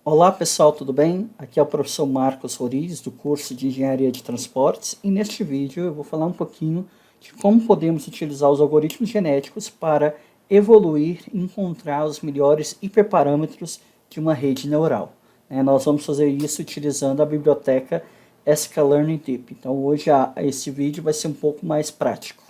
Olá pessoal, tudo bem? Aqui é o professor Marcos Roriz, do curso de Engenharia de Transportes, e neste vídeo eu vou falar um pouquinho de como podemos utilizar os algoritmos genéticos para evoluir e encontrar os melhores hiperparâmetros de uma rede neural. Nós vamos fazer isso utilizando a biblioteca sklearning Deep. Então hoje esse vídeo vai ser um pouco mais prático.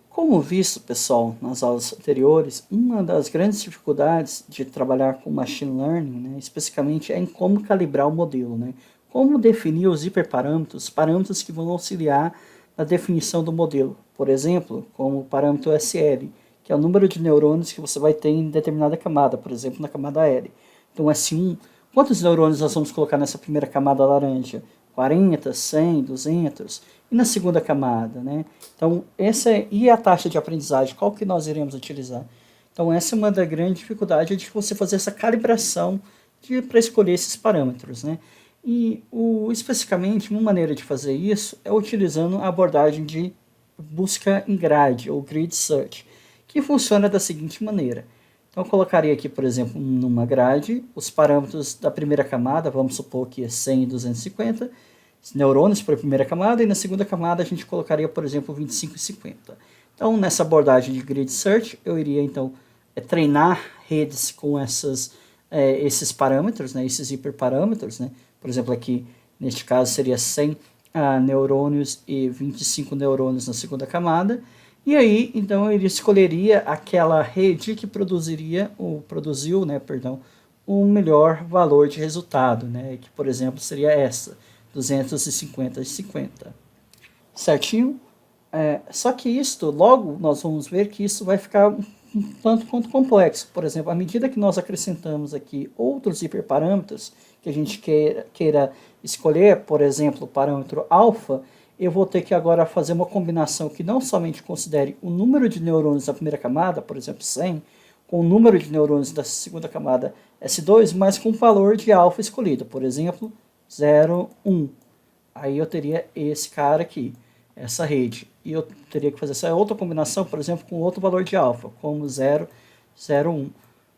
Como visto, pessoal, nas aulas anteriores, uma das grandes dificuldades de trabalhar com Machine Learning, especificamente, é em como calibrar o modelo. Como definir os hiperparâmetros, parâmetros que vão auxiliar na definição do modelo. Por exemplo, como o parâmetro SL, que é o número de neurônios que você vai ter em determinada camada, por exemplo, na camada L. Então, S1, quantos neurônios nós vamos colocar nessa primeira camada laranja? 40, 100, 200, e na segunda camada, Então, e a taxa de aprendizagem, qual que nós iremos utilizar? Então, essa é uma das grandes dificuldades de você fazer essa calibração para escolher esses parâmetros, E, especificamente, uma maneira de fazer isso é utilizando a abordagem de busca em grade, ou grid search, que funciona da seguinte maneira. Então, eu colocaria aqui, por exemplo, numa grade, os parâmetros da primeira camada, vamos supor que é 100 e 250, neurônios para a primeira camada, e na segunda camada a gente colocaria, por exemplo, 25 e 50. Então, nessa abordagem de grid search, eu iria, então, treinar redes com esses parâmetros, esses hiperparâmetros, Por exemplo, aqui, neste caso, seria 100 neurônios e 25 neurônios na segunda camada, e aí, então, ele escolheria aquela rede que produziu, o melhor valor de resultado, que, por exemplo, seria essa, 250 e 50. Certinho? Só que isto, logo nós vamos ver que isso vai ficar um tanto quanto complexo. Por exemplo, à medida que nós acrescentamos aqui outros hiperparâmetros que a gente queira escolher, por exemplo, o parâmetro alfa, eu vou ter que agora fazer uma combinação que não somente considere o número de neurônios da primeira camada, por exemplo, 100, com o número de neurônios da segunda camada S2, mas com o valor de alfa escolhido, por exemplo, 0, 1. Aí eu teria esse cara aqui, essa rede. E eu teria que fazer essa outra combinação, por exemplo, com outro valor de alfa, como 0, 0, 1.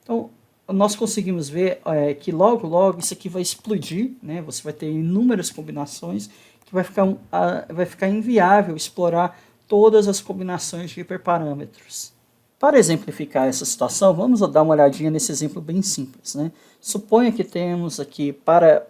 Então, nós conseguimos ver que logo isso aqui vai explodir, Você vai ter inúmeras combinações que vai ficar inviável explorar todas as combinações de hiperparâmetros. Para exemplificar essa situação, vamos dar uma olhadinha nesse exemplo bem simples. Suponha que temos aqui, para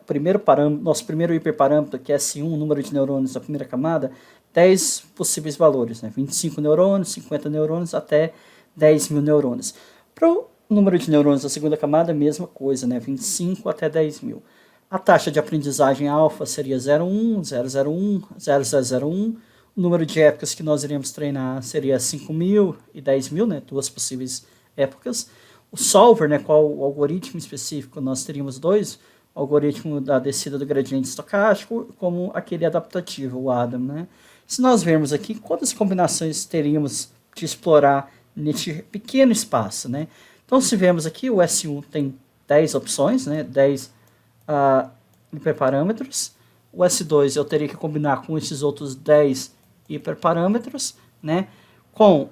nosso primeiro hiperparâmetro, que é S1, o número de neurônios da primeira camada, 10 possíveis valores, 25 neurônios, 50 neurônios, até 10 mil neurônios. Para o número de neurônios da segunda camada, a mesma coisa, 25 até 10 mil. A taxa de aprendizagem alfa seria 0,1, 0,01, 0,001. O número de épocas que nós iremos treinar seria 5.000 e 10.000, duas possíveis épocas. O solver, qual o algoritmo específico, nós teríamos dois, o algoritmo da descida do gradiente estocástico, como aquele adaptativo, o ADAM. Se nós vermos aqui, quantas combinações teríamos de explorar neste pequeno espaço, Então, se vemos aqui, o S1 tem 10 opções, 10 hiperparâmetros. O S2 eu teria que combinar com esses outros 10 hiperparâmetros, com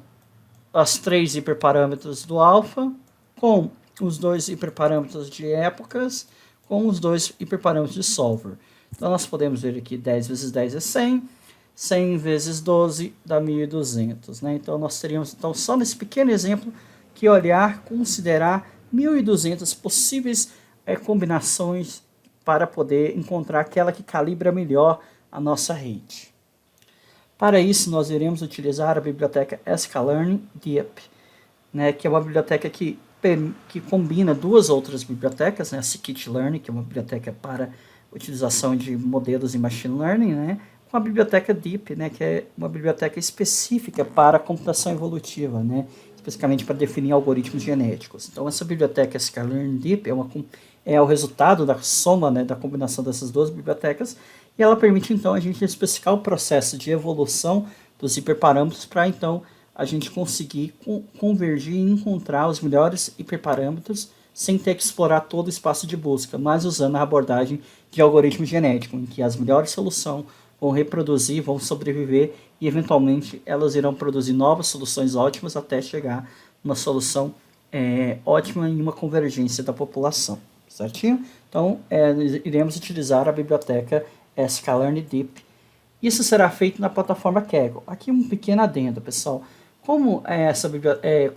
as 3 hiperparâmetros do alfa, com os 2 hiperparâmetros de épocas, com os 2 hiperparâmetros de solver. Então, nós podemos ver aqui 10 vezes 10 é 100, 100 vezes 12 dá 1.200. Então, nós teríamos, só nesse pequeno exemplo, que considerar 1.200 possíveis combinações para poder encontrar aquela que calibra melhor a nossa rede. Para isso, nós iremos utilizar a biblioteca sklearning Deep, que é uma biblioteca que combina duas outras bibliotecas, a scikit-learn, que é uma biblioteca para utilização de modelos em machine learning, com a biblioteca Deep, que é uma biblioteca específica para a computação evolutiva, especificamente para definir algoritmos genéticos. Então, essa biblioteca sklearning Deep é o resultado da soma, da combinação dessas duas bibliotecas, e ela permite, então, a gente especificar o processo de evolução dos hiperparâmetros para, então, a gente conseguir convergir e encontrar os melhores hiperparâmetros sem ter que explorar todo o espaço de busca, mas usando a abordagem de algoritmo genético, em que as melhores soluções vão reproduzir, vão sobreviver e, eventualmente, elas irão produzir novas soluções ótimas até chegar numa solução ótima em uma convergência da população, certinho? Então, iremos utilizar a biblioteca sklearn-deep. Isso será feito na plataforma Kaggle. Aqui um pequeno adendo, pessoal. Como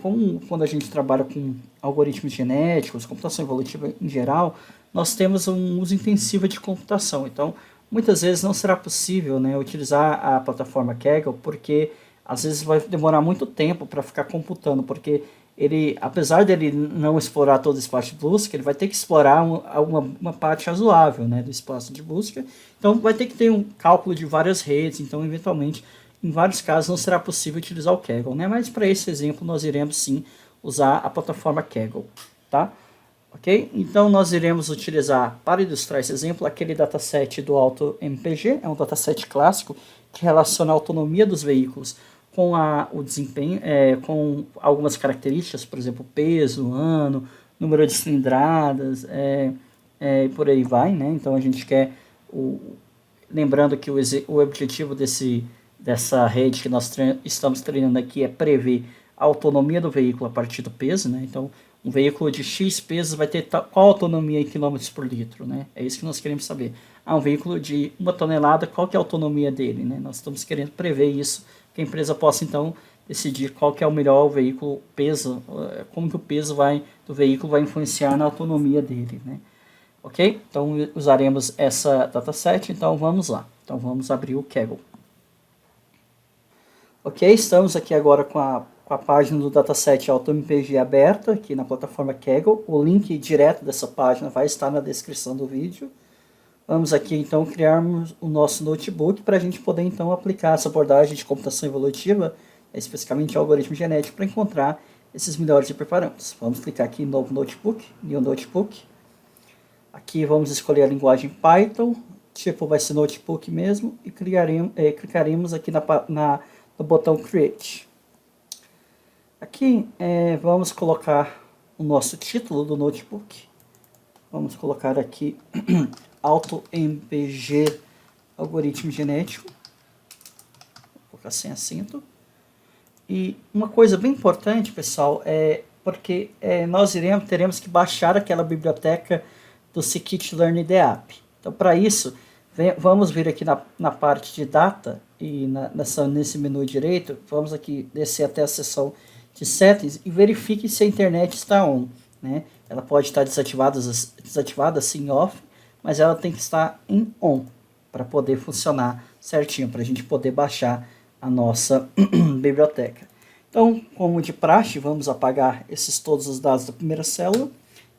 como quando a gente trabalha com algoritmos genéticos, computação evolutiva em geral, nós temos um uso intensivo de computação. Então, muitas vezes não será possível, né, utilizar a plataforma Kaggle, porque às vezes vai demorar muito tempo para ficar computando, porque ele, apesar dele não explorar todo o espaço de busca, ele vai ter que explorar uma parte razoável, né, do espaço de busca. Então, vai ter que ter um cálculo de várias redes. Então, eventualmente, em vários casos, não será possível utilizar o Kaggle, né? Mas para esse exemplo, nós iremos sim usar a plataforma Kaggle, tá? Ok? Então, nós iremos utilizar, para ilustrar esse exemplo, aquele dataset do AutoMPG, é um dataset clássico que relaciona a autonomia dos veículos com o desempenho, com algumas características, por exemplo, peso, ano, número de cilindradas, e por aí vai, né? Então, a gente quer, lembrando que o objetivo dessa rede que nós estamos treinando aqui é prever a autonomia do veículo a partir do peso, né? Então, um veículo de X pesos vai ter qual autonomia em quilômetros por litro, né? É isso que nós queremos saber. Um veículo de 1 tonelada, qual que é a autonomia dele, né? Nós estamos querendo prever isso, que a empresa possa, então, decidir qual que é o melhor veículo, peso, como que o peso do veículo vai influenciar na autonomia dele, né? Ok? Então, usaremos essa dataset, então vamos lá. Então, vamos abrir o Kaggle. Ok, estamos aqui agora com a página do dataset AutoMPG aberta, aqui na plataforma Kaggle. O link direto dessa página vai estar na descrição do vídeo. Vamos aqui então criarmos o nosso notebook para a gente poder então aplicar essa abordagem de computação evolutiva, especificamente algoritmo genético, para encontrar esses melhores hiperparâmetros. Vamos clicar aqui em novo notebook, New Notebook. Aqui vamos escolher a linguagem Python, tipo vai ser notebook mesmo, e clicaremos aqui no botão Create. Aqui vamos colocar o nosso título do notebook. Vamos colocar aqui AutoMPG Algoritmo Genético. Vou colocar sem acento. E uma coisa bem importante, pessoal, porque nós teremos que baixar aquela biblioteca do scikit-learn-deap. Então, para isso, vamos vir aqui na parte de Data e nesse menu direito, vamos aqui descer até a seção de Settings e verifique se a internet está on, né? Ela pode estar desativada assim, off, mas ela tem que estar em on para poder funcionar certinho, para a gente poder baixar a nossa biblioteca. Então, como de praxe, vamos apagar todos os dados da primeira célula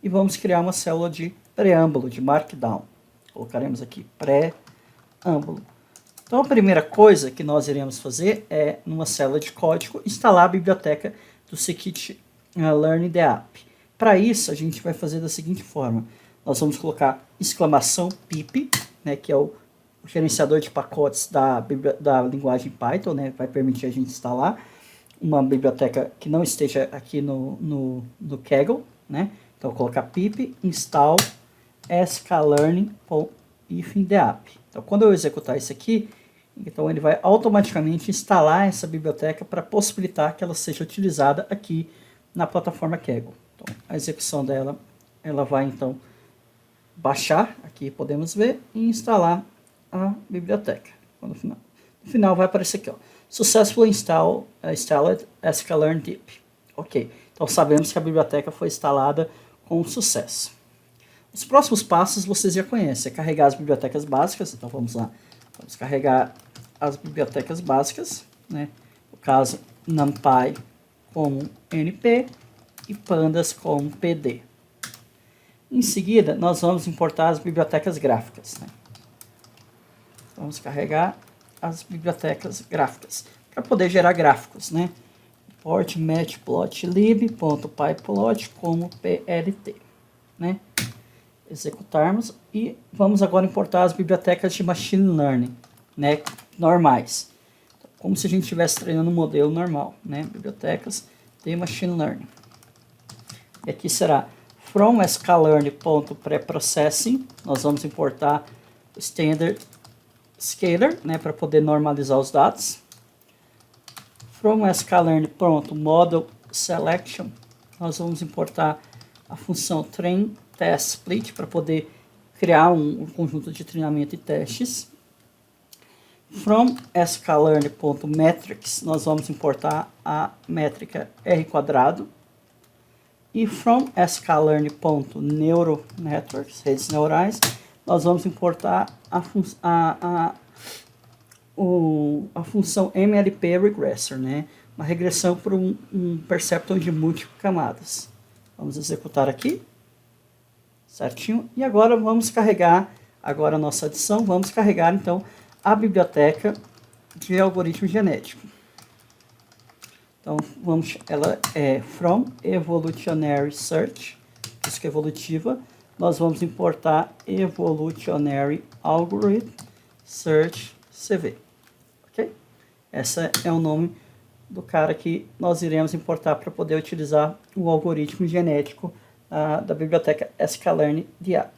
e vamos criar uma célula de preâmbulo, de Markdown. Colocaremos aqui preâmbulo. Então, a primeira coisa que nós iremos fazer é, numa célula de código, instalar a biblioteca do scikit-learn-deap. Para isso, a gente vai fazer da seguinte forma. Nós vamos colocar exclamação pip, né, que é o gerenciador de pacotes da linguagem Python, né, vai permitir a gente instalar uma biblioteca que não esteja aqui no Kaggle, né. Então, vou colocar pip install sklearn.deap. Então, quando eu executar isso aqui, então ele vai automaticamente instalar essa biblioteca para possibilitar que ela seja utilizada aqui na plataforma Kaggle. Então, a execução dela, ela vai então baixar, aqui podemos ver, e instalar a biblioteca. No final vai aparecer aqui, ó, Successfully installed sklearn-deap. Ok, então sabemos que a biblioteca foi instalada com sucesso. Os próximos passos vocês já conhecem, é carregar as bibliotecas básicas. Então vamos lá, vamos carregar as bibliotecas básicas, né? No caso, NumPy como NP e Pandas como PD. Em seguida, nós vamos importar as bibliotecas gráficas, né? Vamos carregar as bibliotecas gráficas para poder gerar gráficos, né? Import matplotlib.pyplot como PLT, né? Executarmos e vamos agora importar as bibliotecas de machine learning, né, normais, como se a gente estivesse treinando um modelo normal, né, bibliotecas de machine learning. E aqui será from sklearn.preprocessing, nós vamos importar o standard scaler, né, para poder normalizar os dados. From sklearn.model selection, nós vamos importar a função train test split para poder criar um conjunto de treinamento e testes. From sklearn.metrics, nós vamos importar a métrica R². E from sklearn.neuronetworks, redes neurais, nós vamos importar a função MLP regressor, né? Uma regressão por um perceptor de múltiplas camadas. Vamos executar aqui, certinho. E agora vamos carregar, agora a nossa adição, vamos carregar então a biblioteca de algoritmo genético. Então, ela é from evolutionary search, isso que é evolutiva. Nós vamos importar evolutionary algorithm search CV. Ok? Esse é o nome do cara que nós iremos importar para poder utilizar o algoritmo genético da biblioteca sklearn de app.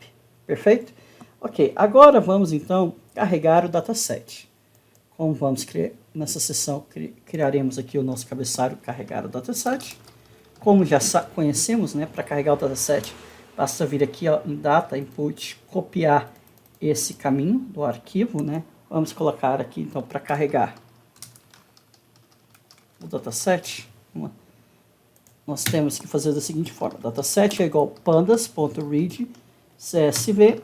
Perfeito? Ok, agora vamos então carregar o dataset. Como vamos criar nessa sessão, criaremos aqui o nosso cabeçalho carregar o dataset. Como já conhecemos, né, para carregar o dataset, basta vir aqui ó, em data, input, copiar esse caminho do arquivo, né? Vamos colocar aqui então para carregar o dataset. Nós temos que fazer da seguinte forma: dataset é igual pandas.read csv,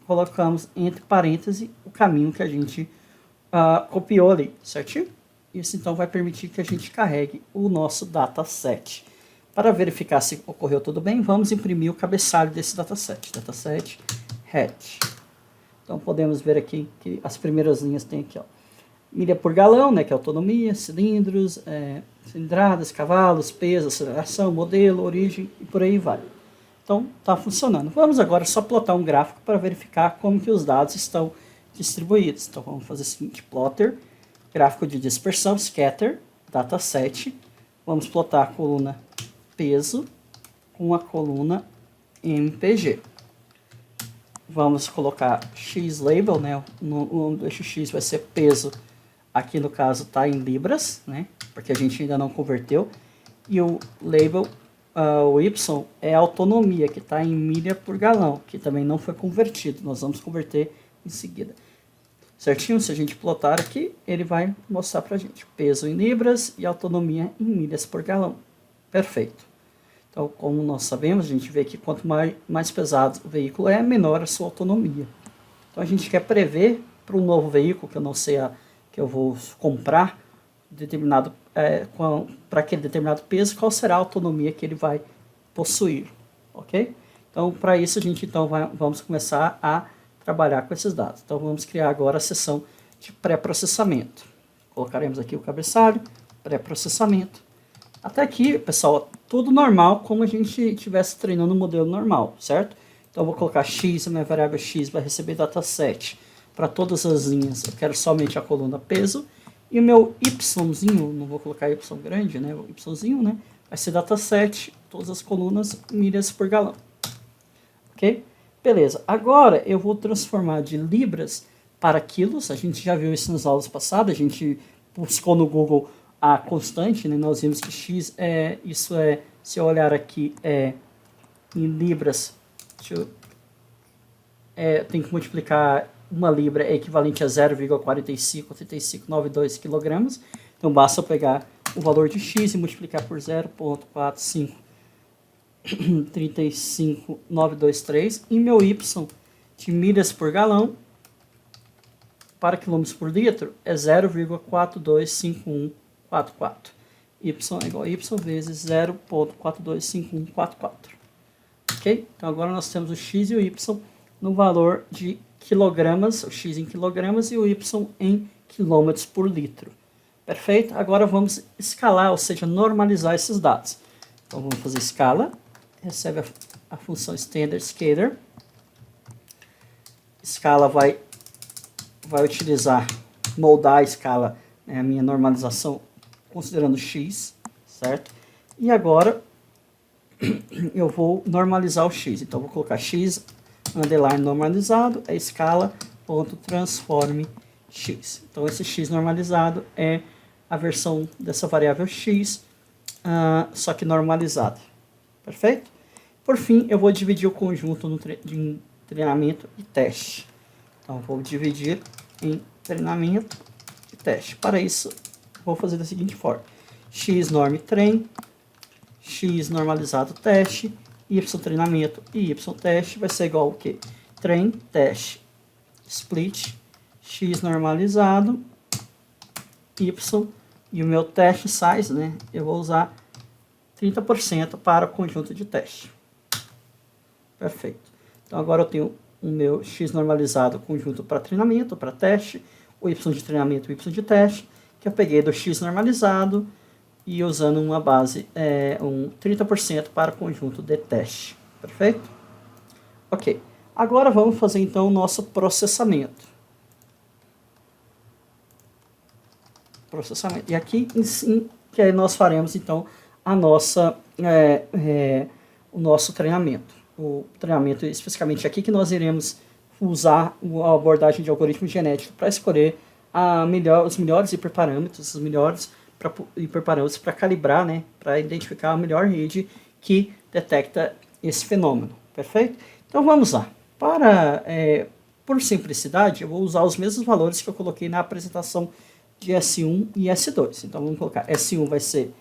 colocamos entre parênteses o caminho que a gente copiou ali, certinho? Isso então vai permitir que a gente carregue o nosso dataset. Para verificar se ocorreu tudo bem, vamos imprimir o cabeçalho desse dataset. Dataset hat. Então podemos ver aqui que as primeiras linhas tem aqui, ó, milha por galão, né, que é autonomia, cilindros, cilindradas, cavalos, peso, aceleração, modelo, origem e por aí vai. Então está funcionando. Vamos agora só plotar um gráfico para verificar como que os dados estão distribuídos. Então vamos fazer o seguinte: plotter, gráfico de dispersão, scatter, dataset. Vamos plotar a coluna peso com a coluna MPG. Vamos colocar x-label, né? O eixo x vai ser peso, aqui no caso está em libras, né? Porque a gente ainda não converteu. E o label, o y, é a autonomia, que está em milha por galão, que também não foi convertido. Nós vamos converter em seguida. Certinho? Se a gente plotar aqui, ele vai mostrar para a gente peso em libras e autonomia em milhas por galão. Perfeito. Então, como nós sabemos, a gente vê que quanto mais pesado o veículo é, menor a sua autonomia. Então, a gente quer prever para um novo veículo, que eu não sei que eu vou comprar, para aquele determinado peso, qual será a autonomia que ele vai possuir. Ok? Então, para isso, a gente então vamos começar a trabalhar com esses dados. Então, vamos criar agora a seção de pré-processamento. Colocaremos aqui o cabeçalho, pré-processamento. Até aqui, pessoal, tudo normal, como a gente estivesse treinando um modelo normal, certo? Então, eu vou colocar x, a minha variável x vai receber dataset para todas as linhas. Eu quero somente a coluna peso. E o meu yzinho, não vou colocar y grande, né? O yzinho, né? Vai ser dataset, todas as colunas, milhas por galão. Ok? Beleza. Agora, eu vou transformar de libras para quilos. A gente já viu isso nas aulas passadas. A gente buscou no Google a constante, né? Nós vimos que x se eu olhar aqui, em libras, tem que multiplicar, uma libra é equivalente a 0,458592 kg. Então basta eu pegar o valor de x e multiplicar por 0,4535923 e meu y de milhas por galão para quilômetros por litro é 0,425144. Y é igual a y vezes 0,425144. Ok? Então agora nós temos o x e o y no valor de quilogramas, o x em quilogramas e o y em quilômetros por litro. Perfeito? Agora vamos escalar, ou seja, normalizar esses dados. Então vamos fazer escala, recebe a função standard scalar. Escala vai moldar a escala, né, a minha normalização considerando x, certo? E agora eu vou normalizar o x. Então vou colocar x underline normalizado é escala.transform x. Então esse x normalizado é a versão dessa variável x, só que normalizada. Perfeito? Por fim, eu vou dividir o conjunto em treinamento e teste. Então, vou dividir em treinamento e teste. Para isso, vou fazer da seguinte forma. X norm train, X normalizado teste, Y treinamento e Y teste vai ser igual ao quê? Train, teste, split, X normalizado, Y, e o meu teste size, né? Eu vou usar 30% para o conjunto de teste. Perfeito. Então agora eu tenho o meu X normalizado conjunto para treinamento, para teste, o Y de treinamento e o Y de teste, que eu peguei do X normalizado e usando uma base, um 30% para o conjunto de teste. Perfeito? Ok. Agora vamos fazer então o nosso processamento. E aqui sim que aí nós faremos então a nossa, o nosso treinamento. O treinamento especificamente aqui que nós iremos usar a abordagem de algoritmo genético para escolher os melhores hiperparâmetros, os melhores hiperparâmetros para calibrar, né, para identificar a melhor rede que detecta esse fenômeno. Perfeito? Então vamos lá. Por simplicidade, eu vou usar os mesmos valores que eu coloquei na apresentação de S1 e S2. Então vamos colocar, S1 vai ser,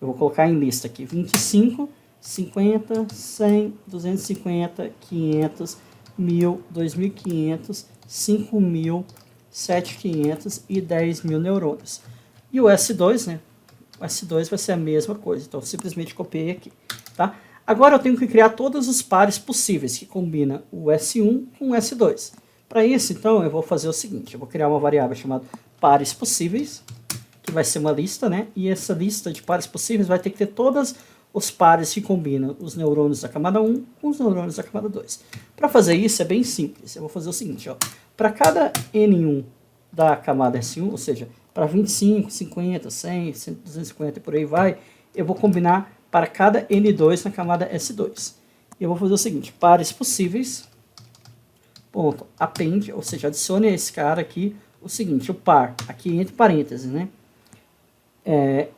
eu vou colocar em lista aqui, 25, 50, 100, 250, 500, 1000, 2500, 5000, 7500 e 10.000 neurônios. E o S2, né? O S2 vai ser a mesma coisa, então eu simplesmente copiei aqui, tá? Agora eu tenho que criar todos os pares possíveis que combinam o S1 com o S2. Para isso, então, eu vou fazer o seguinte, eu vou criar uma variável chamada pares possíveis, que vai ser uma lista, né? E essa lista de pares possíveis vai ter que ter todos os pares que combinam os neurônios da camada 1 com os neurônios da camada 2. Para fazer isso é bem simples, eu vou fazer o seguinte, ó. Para cada N1 da camada S1, ou seja, para 25, 50, 100, 250 e por aí vai, eu vou combinar para cada N2 na camada S2. Eu vou fazer o seguinte, pares possíveis, ponto, append, ou seja, adicione a esse cara aqui o seguinte, o par, aqui entre parênteses, né?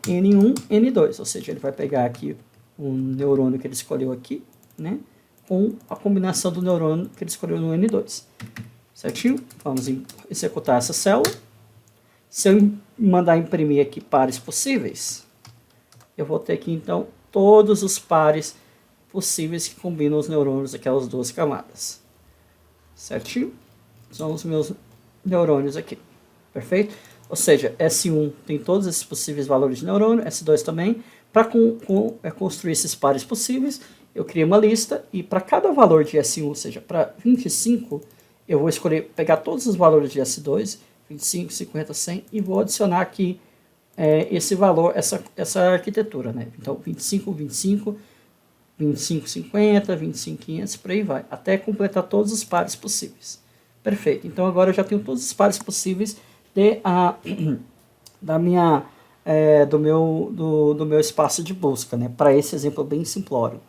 N1, N2, ou seja, ele vai pegar aqui o neurônio que ele escolheu aqui, né? Com a combinação do neurônio que ele escolheu no N2. Certinho? Vamos executar essa célula. Se eu mandar imprimir aqui pares possíveis, eu vou ter aqui, então, todos os pares possíveis que combinam os neurônios daquelas duas camadas. Certinho? São os meus neurônios aqui. Perfeito? Ou seja, S1 tem todos esses possíveis valores de neurônio, S2 também. Para construir esses pares possíveis, eu criei uma lista e para cada valor de S1, ou seja, para 25, eu vou escolher, pegar todos os valores de S2, 25, 50, 100, e vou adicionar aqui esse valor, essa arquitetura, né? Então, 25, 25, 25, 50, 25, 500, por aí vai, até completar todos os pares possíveis. Perfeito. Então, agora eu já tenho todos os pares possíveis do meu espaço de busca, né? Para esse exemplo bem simplório.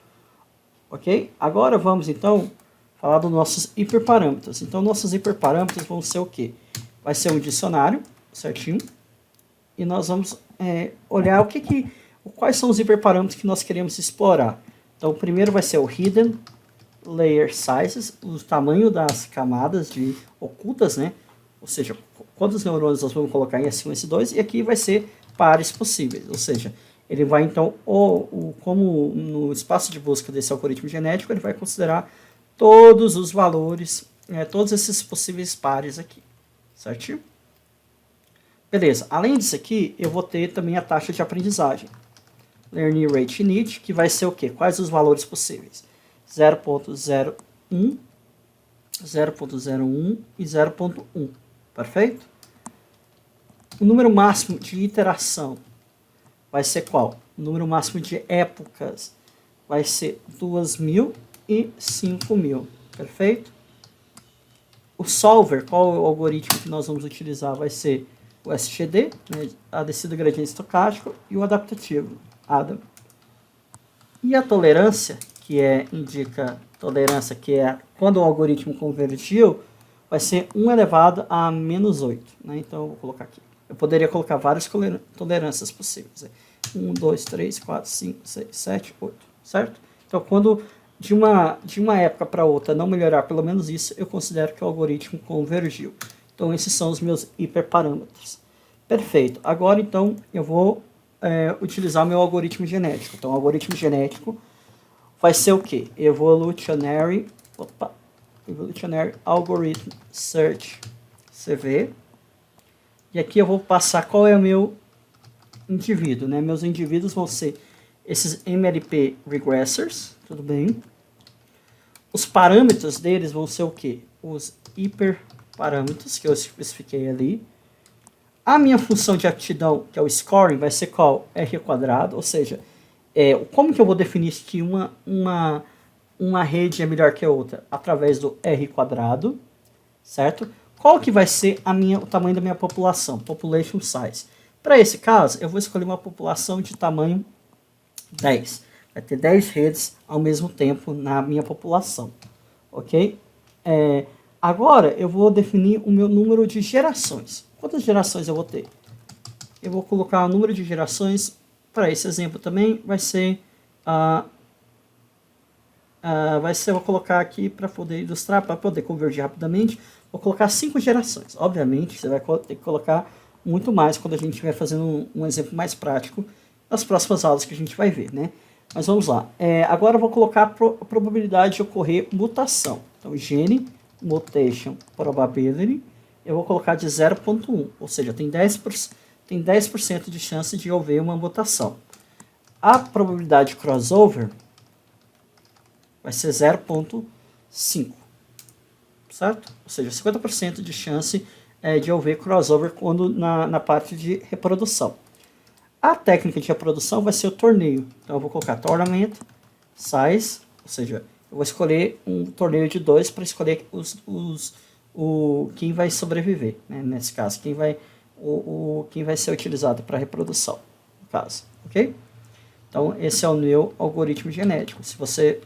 Ok? Agora vamos, então, falar dos nossos hiperparâmetros. Então, nossos hiperparâmetros vão ser o quê? Vai ser um dicionário, certinho? E nós vamos olhar quais são os hiperparâmetros que nós queremos explorar. Então, o primeiro vai ser o Hidden Layer Sizes, o tamanho das camadas ocultas, né? Ou seja, quantos neurônios nós vamos colocar em S1 e S2, e aqui vai ser pares possíveis, ou seja, ele vai então, como no espaço de busca desse algoritmo genético, ele vai considerar todos os valores, todos esses possíveis pares aqui, certinho? Beleza, além disso aqui, eu vou ter também a taxa de aprendizagem, Learning Rate Init, que vai ser o quê? Quais os valores possíveis? 0.01, 0.01 e 0.1, perfeito? O número máximo de iteração vai ser qual? O número máximo de épocas vai ser 2.000 e 5.000, perfeito? O solver, qual é o algoritmo que nós vamos utilizar? Vai ser o SGD, né, a descida gradiente estocástico, e o adaptativo, ADAM. E a tolerância, que indica tolerância, que é quando o algoritmo convergiu, vai ser 1 elevado a menos 8. Né? Então, eu vou colocar aqui. Eu poderia colocar várias tolerâncias possíveis. 1, 2, 3, 4, 5, 6, 7, 8. Certo? Então, quando de uma época para outra não melhorar pelo menos isso, eu considero que o algoritmo convergiu. Então, esses são os meus hiperparâmetros. Perfeito. Agora, então, eu vou utilizar o meu algoritmo genético. Então, o algoritmo genético vai ser o quê? Evolutionary Algorithm Search, CV. E aqui eu vou passar qual é o meu indivíduo, né? Meus indivíduos vão ser esses MLP regressors, tudo bem? Os parâmetros deles vão ser o quê? Os hiperparâmetros que eu especifiquei ali. A minha função de aptidão, que é o scoring, vai ser qual? R quadrado, ou seja, como que eu vou definir que uma rede é melhor que a outra? Através do R quadrado, certo? Qual que vai ser o tamanho da minha população? Population size. Para esse caso, eu vou escolher uma população de tamanho 10. Vai ter 10 redes ao mesmo tempo na minha população, ok? Agora, eu vou definir o meu número de gerações. Quantas gerações eu vou ter? Eu vou colocar o número de gerações, para esse exemplo também, vai ser, eu vou colocar aqui para poder ilustrar, para poder convergir rapidamente, vou colocar 5 gerações. Obviamente, você vai ter que colocar muito mais quando a gente estiver fazendo um exemplo mais prático nas próximas aulas que a gente vai ver, né? Mas vamos lá. Agora eu vou colocar a probabilidade de ocorrer mutação. Então, gene, mutation, probability, eu vou colocar de 0,1, ou seja, tem 10% de chance de haver uma mutação. A probabilidade de crossover vai ser 0,5, certo? Ou seja, 50% de chance de haver crossover quando na parte de reprodução. A técnica de reprodução vai ser o torneio. Então eu vou colocar tournament size, ou seja, eu vou escolher um torneio de 2 para escolher quem vai sobreviver, né? Nesse caso, quem vai ser utilizado para reprodução, no caso, ok? Então esse é o meu algoritmo genético.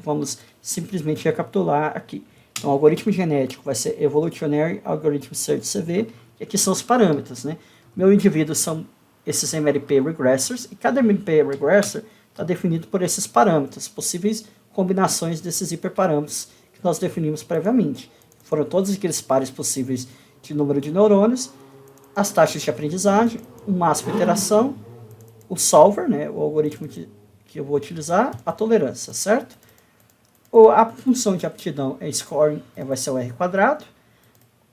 Vamos simplesmente recapitular aqui. Então o algoritmo genético vai ser Evolutionary Algorithm Search CV, e aqui são os parâmetros, né? Meu indivíduo são esses MLP regressors, e cada MLP regressor está definido por esses parâmetros, possíveis combinações desses hiperparâmetros que nós definimos previamente. Foram todos aqueles pares possíveis de número de neurônios, as taxas de aprendizagem, o máximo de iteração, o solver, né, o algoritmo que eu vou utilizar, a tolerância, certo? A função de aptidão scoring vai ser o R quadrado,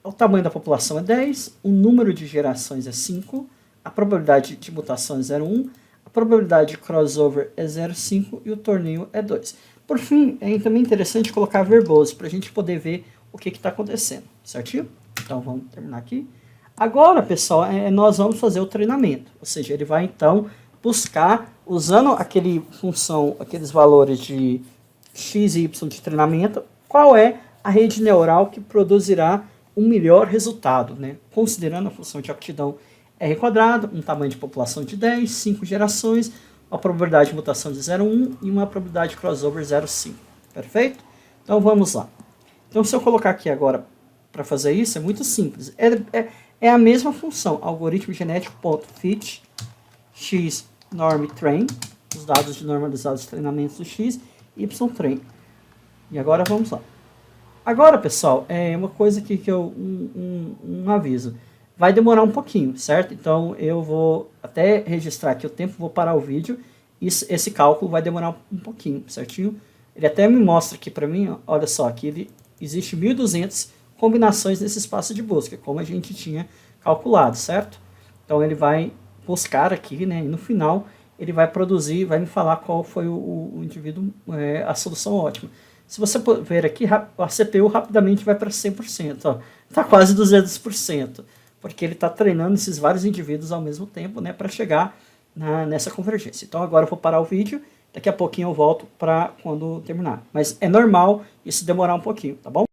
o tamanho da população é 10, o número de gerações é 5, a probabilidade de mutação é 0,1, a probabilidade de crossover é 0,5 e o torneio é 2. Por fim, é também interessante colocar verboso para a gente poder ver o que está acontecendo, certinho? Então vamos terminar aqui. Agora, pessoal, nós vamos fazer o treinamento, ou seja, ele vai então buscar, usando aqueles valores de x e y de treinamento, qual é a rede neural que produzirá o melhor resultado, né? Considerando a função de aptidão R quadrado, um tamanho de população de 10, 5 gerações, uma probabilidade de mutação de 0,1 e uma probabilidade de crossover 0,5. Perfeito? Então vamos lá. Então se eu colocar aqui agora para fazer isso, é muito simples. É a mesma função, algoritmo genético.fit x norm train, os dados de normalizados de treinamentos do x, y train. E agora vamos lá. Agora, pessoal, uma coisa aqui que um aviso. Vai demorar um pouquinho, certo? Então eu vou até registrar aqui o tempo, vou parar o vídeo. Esse cálculo vai demorar um pouquinho, certinho? Ele até me mostra aqui para mim, ó, olha só, que existe 1.200 combinações nesse espaço de busca, como a gente tinha calculado, certo? Então ele vai buscar aqui, né? E no final ele vai produzir, vai me falar qual foi o indivíduo, a solução ótima. Se você ver aqui, a CPU rapidamente vai para 100%, está quase 200%. Porque ele está treinando esses vários indivíduos ao mesmo tempo, né, para chegar nessa convergência. Então agora eu vou parar o vídeo, daqui a pouquinho eu volto para quando terminar. Mas é normal isso demorar um pouquinho, tá bom?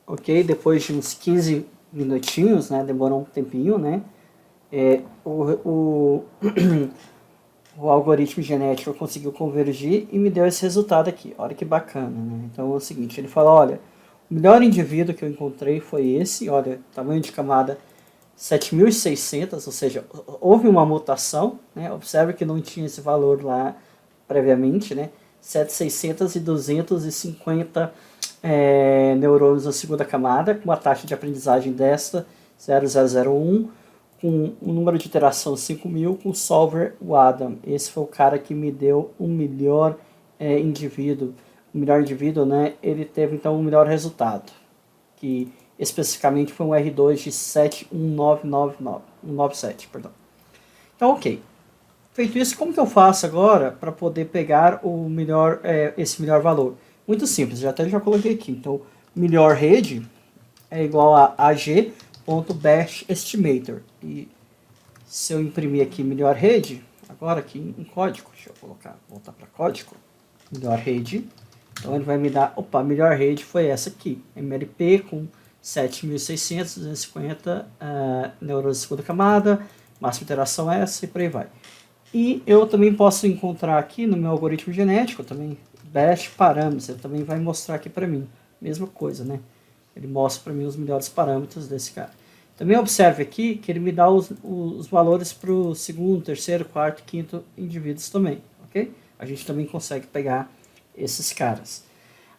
Ok, depois de uns 15 minutinhos, né, demorou um tempinho, né, o algoritmo genético conseguiu convergir e me deu esse resultado aqui. Olha que bacana, né? Então é o seguinte, ele fala, olha, o melhor indivíduo que eu encontrei foi esse, olha, tamanho de camada 7.600, ou seja, houve uma mutação, né? Observe que não tinha esse valor lá previamente, né? 7.600 e 250 neurônios na segunda camada, com uma taxa de aprendizagem desta 0,001, com um número de iteração 5.000, com o solver o Adam. Esse foi o cara que me deu o melhor indivíduo. O melhor indivíduo, né? Ele teve então o melhor resultado, que especificamente foi um R2 de 71997, perdão. Então, ok. Feito isso, como que eu faço agora para poder pegar o melhor, esse melhor valor? Muito simples, já coloquei aqui. Então, melhor rede é igual a ag.best_estimator. E se eu imprimir aqui melhor rede, agora aqui em código, deixa eu voltar para código, melhor rede. Então ele vai me dar, opa, a melhor rede foi essa aqui, MLP com 7.600, 250 neurônios de segunda camada, máxima iteração essa e por aí vai. E eu também posso encontrar aqui no meu algoritmo genético, também, best parâmetros, ele também vai mostrar aqui para mim, mesma coisa, né? Ele mostra para mim os melhores parâmetros desse cara. Também observe aqui que ele me dá os valores para o segundo, terceiro, quarto, quinto indivíduos também, ok? A gente também consegue pegar esses caras.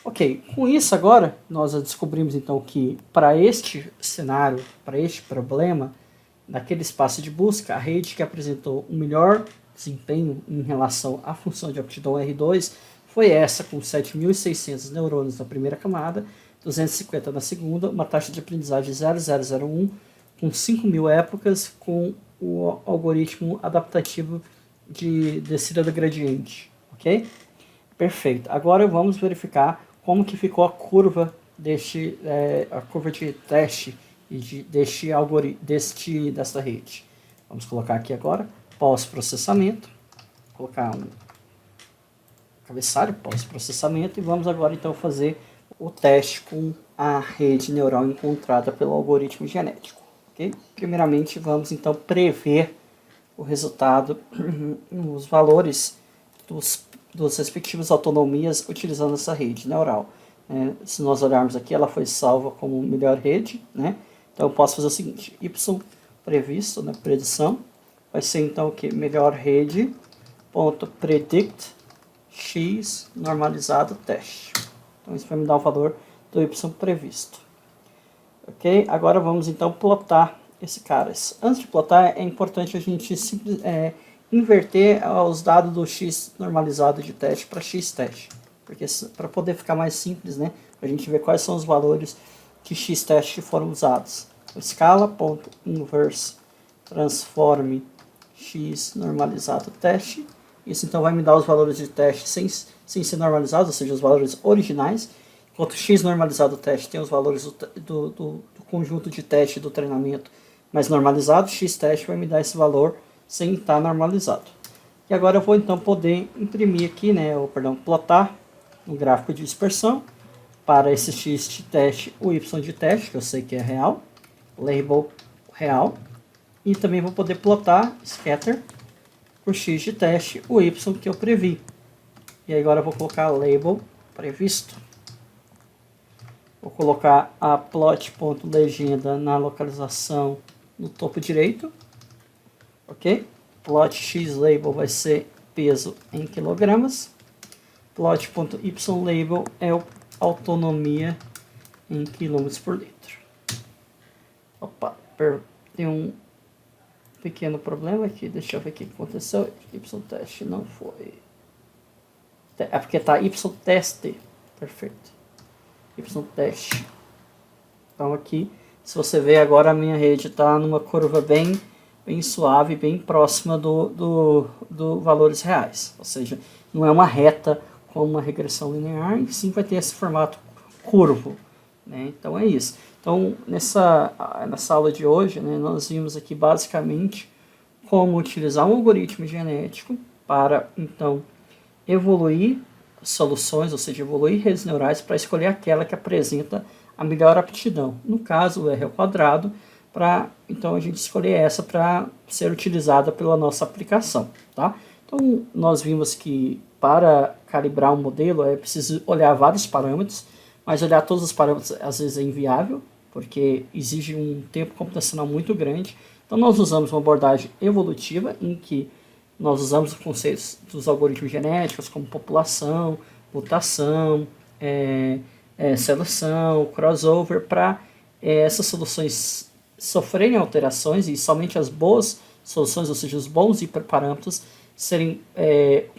Ok, com isso agora, nós descobrimos então que para este cenário, para este problema, naquele espaço de busca, a rede que apresentou o melhor desempenho em relação à função de aptidão R2 foi essa, com 7.600 neurônios na primeira camada, 250 na segunda, uma taxa de aprendizagem 0,001, com 5.000 épocas, com o algoritmo adaptativo de descida do gradiente, ok? Perfeito. Agora vamos verificar como que ficou a curva a curva de teste e desta rede. Vamos colocar aqui agora pós-processamento, colocar um cabeçalho pós-processamento e vamos agora então fazer o teste com a rede neural encontrada pelo algoritmo genético. Okay? Primeiramente vamos então prever o resultado, os valores dos respectivos autonomias utilizando essa rede neural. Se nós olharmos aqui, ela foi salva como melhor rede, né? Então eu posso fazer o seguinte, y previsto, né, predição, vai ser então o que? Melhor rede, ponto predict, x normalizado teste. Então isso vai me dar o valor do y previsto. Ok? Agora vamos então plotar esse cara. Antes de plotar, é importante a gente inverter os dados do x normalizado de teste para x teste, porque para poder ficar mais simples, né, a gente ver quais são os valores que x teste foram usados. Escala.inverse transforme x normalizado teste. Isso então vai me dar os valores de teste sem ser normalizados, ou seja, os valores originais, enquanto x normalizado teste tem os valores do conjunto de teste do treinamento mais normalizado, x teste vai me dar esse valor sem estar normalizado. E agora eu vou então poder imprimir aqui, né, plotar um gráfico de dispersão para esse x de teste, o y de teste, que eu sei que é real, label real, e também vou poder plotar scatter por x de teste, o y que eu previ. E agora eu vou colocar label previsto. Vou colocar a plot.legenda na localização no topo direito. Ok? Plot x label vai ser peso em quilogramas. Plot.ylabel é autonomia em quilômetros por litro. Opa, tem um pequeno problema aqui. Deixa eu ver o que aconteceu. Y-teste não foi. É porque está Y-teste. Perfeito. Y-teste. Então aqui, se você ver agora, a minha rede está numa curva bem suave, bem próxima do valores reais. Ou seja, não é uma reta com uma regressão linear, e sim vai ter esse formato curvo. Né? Então é isso. Então nessa aula de hoje, né, nós vimos aqui basicamente como utilizar um algoritmo genético para então evoluir soluções, ou seja, evoluir redes neurais para escolher aquela que apresenta a melhor aptidão. No caso, o R ao quadrado, para então a gente escolher essa para ser utilizada pela nossa aplicação. Tá? Então nós vimos que para calibrar um modelo é preciso olhar vários parâmetros, mas olhar todos os parâmetros às vezes é inviável, porque exige um tempo computacional muito grande. Então nós usamos uma abordagem evolutiva em que nós usamos os conceitos dos algoritmos genéticos, como população, mutação, seleção, crossover, para essas soluções sofrerem alterações e somente as boas soluções, ou seja, os bons hiperparâmetros,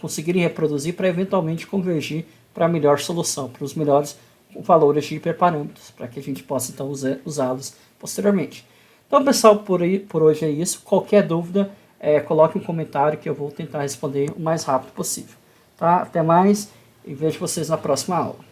conseguirem reproduzir para eventualmente convergir para a melhor solução, para os melhores valores de hiperparâmetros, para que a gente possa então usá-los posteriormente. Então, pessoal, por hoje é isso. Qualquer dúvida, coloque um comentário que eu vou tentar responder o mais rápido possível. Tá? Até mais e vejo vocês na próxima aula.